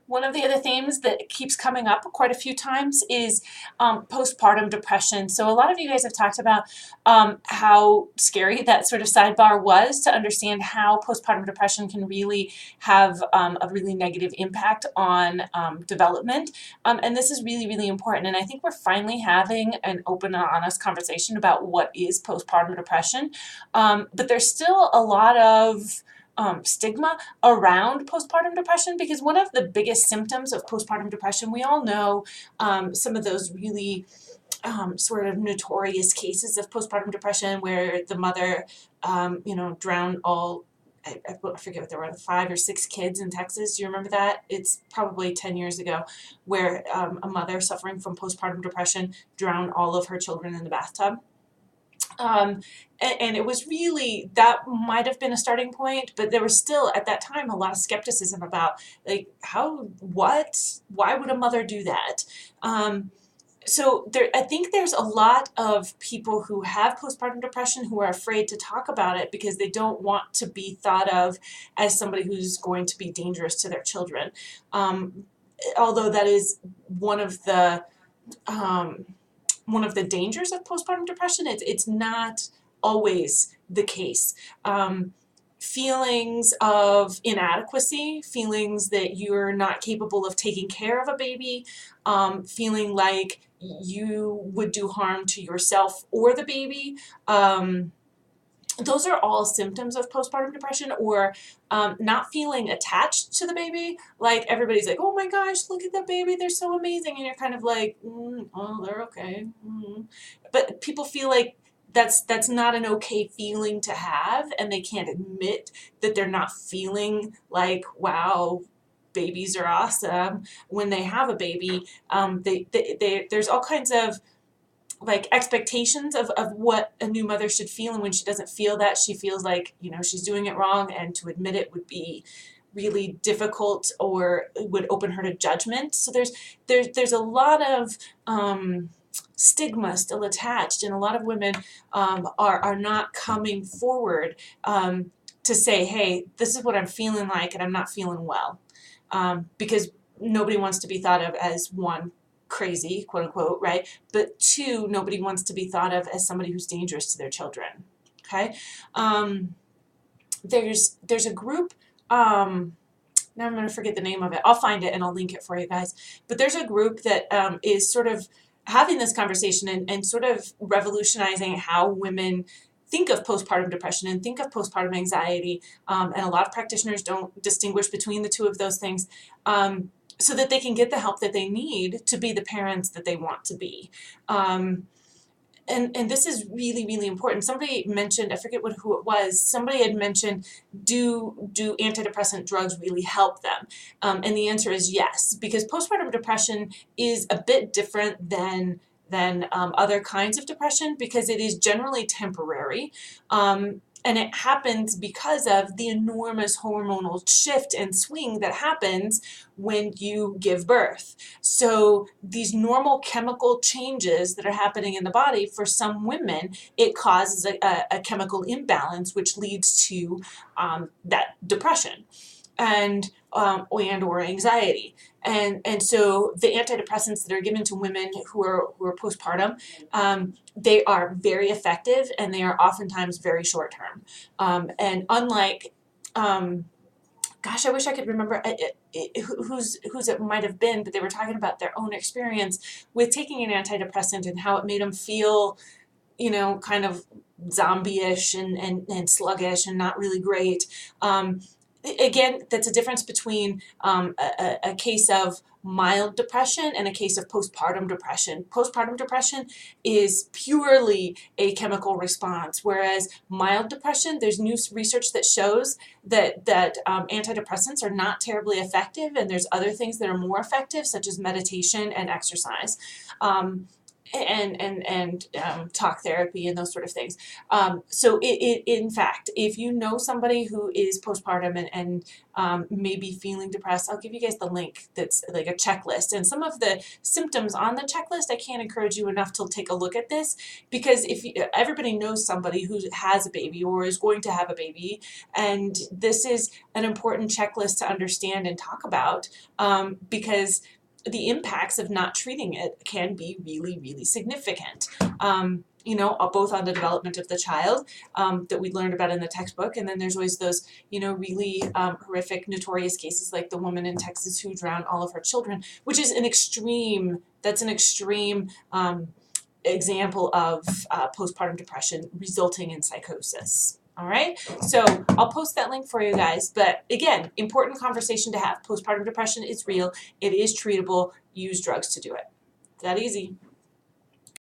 One of the other themes that keeps coming up quite a few times is postpartum depression. So a lot of you guys have talked about how scary that sort of sidebar was to understand how postpartum depression can really have a really negative impact on development. And this is really, really important. And I think we're finally having an open and honest conversation about what is postpartum depression. But there's still a lot of stigma around postpartum depression, because one of the biggest symptoms of postpartum depression, we all know some of those really sort of notorious cases of postpartum depression where the mother, drowned all, I forget what there were, 5 or 6 kids in Texas. Do you remember that? It's probably 10 years ago, where a mother suffering from postpartum depression drowned all of her children in the bathtub. And it was really, that might have been a starting point, but there was still at that time a lot of skepticism about, like, why would a mother do that? So I think there's a lot of people who have postpartum depression who are afraid to talk about it because they don't want to be thought of as somebody who's going to be dangerous to their children. Although that is one of the dangers of postpartum depression. It's not always the case. Feelings of inadequacy, feelings that you're not capable of taking care of a baby, feeling like you would do harm to yourself or the baby. Those are all symptoms of postpartum depression, or not feeling attached to the baby. Like, everybody's like, oh my gosh, look at that baby, they're so amazing. And you're kind of like, oh, they're okay. But people feel like that's not an okay feeling to have, and they can't admit that they're not feeling like, wow, babies are awesome when they have a baby. There's all kinds of like expectations of what a new mother should feel, and when she doesn't feel that, she feels like, she's doing it wrong, and to admit it would be really difficult or would open her to judgment. So there's a lot of stigma still attached, and a lot of women are not coming forward to say, hey, this is what I'm feeling like, and I'm not feeling well, because nobody wants to be thought of as, one, crazy, quote unquote, right? But 2, nobody wants to be thought of as somebody who's dangerous to their children. Okay. There's a group, now I'm going to forget the name of it. I'll find it and I'll link it for you guys. But there's a group that is sort of having this conversation and sort of revolutionizing how women think of postpartum depression and think of postpartum anxiety. And a lot of practitioners don't distinguish between the two of those things. So that they can get the help that they need to be the parents that they want to be. And this is really, really important. Somebody mentioned, I forget who it was, somebody had mentioned, do antidepressant drugs really help them? And the answer is yes, because postpartum depression is a bit different than other kinds of depression, because it is generally temporary. And it happens because of the enormous hormonal shift and swing that happens when you give birth. So these normal chemical changes that are happening in the body, for some women, it causes a chemical imbalance, which leads to that depression and or anxiety. And so the antidepressants that are given to women who are postpartum, they are very effective, and they are oftentimes very short term. And unlike, gosh, I wish I could remember whose it might have been, but they were talking about their own experience with taking an antidepressant and how it made them feel, kind of zombie-ish and sluggish and not really great. Again, that's a difference between a case of mild depression and a case of postpartum depression. Postpartum depression is purely a chemical response, whereas mild depression, there's new research that shows that antidepressants are not terribly effective, and there's other things that are more effective, such as meditation and exercise. and talk therapy and those sort of things. So in fact, if you know somebody who is postpartum and maybe feeling depressed, I'll give you guys the link that's like a checklist. And some of the symptoms on the checklist, I can't encourage you enough to take a look at this, because if everybody knows somebody who has a baby or is going to have a baby, and this is an important checklist to understand and talk about, because the impacts of not treating it can be really, really significant. Both on the development of the child, that we learned about in the textbook, and then there's always those, really horrific, notorious cases like the woman in Texas who drowned all of her children, which is an extreme example of postpartum depression resulting in psychosis. All right, so I'll post that link for you guys. But again, important conversation to have. Postpartum depression is real. It is treatable. Use drugs to do it. It's that easy.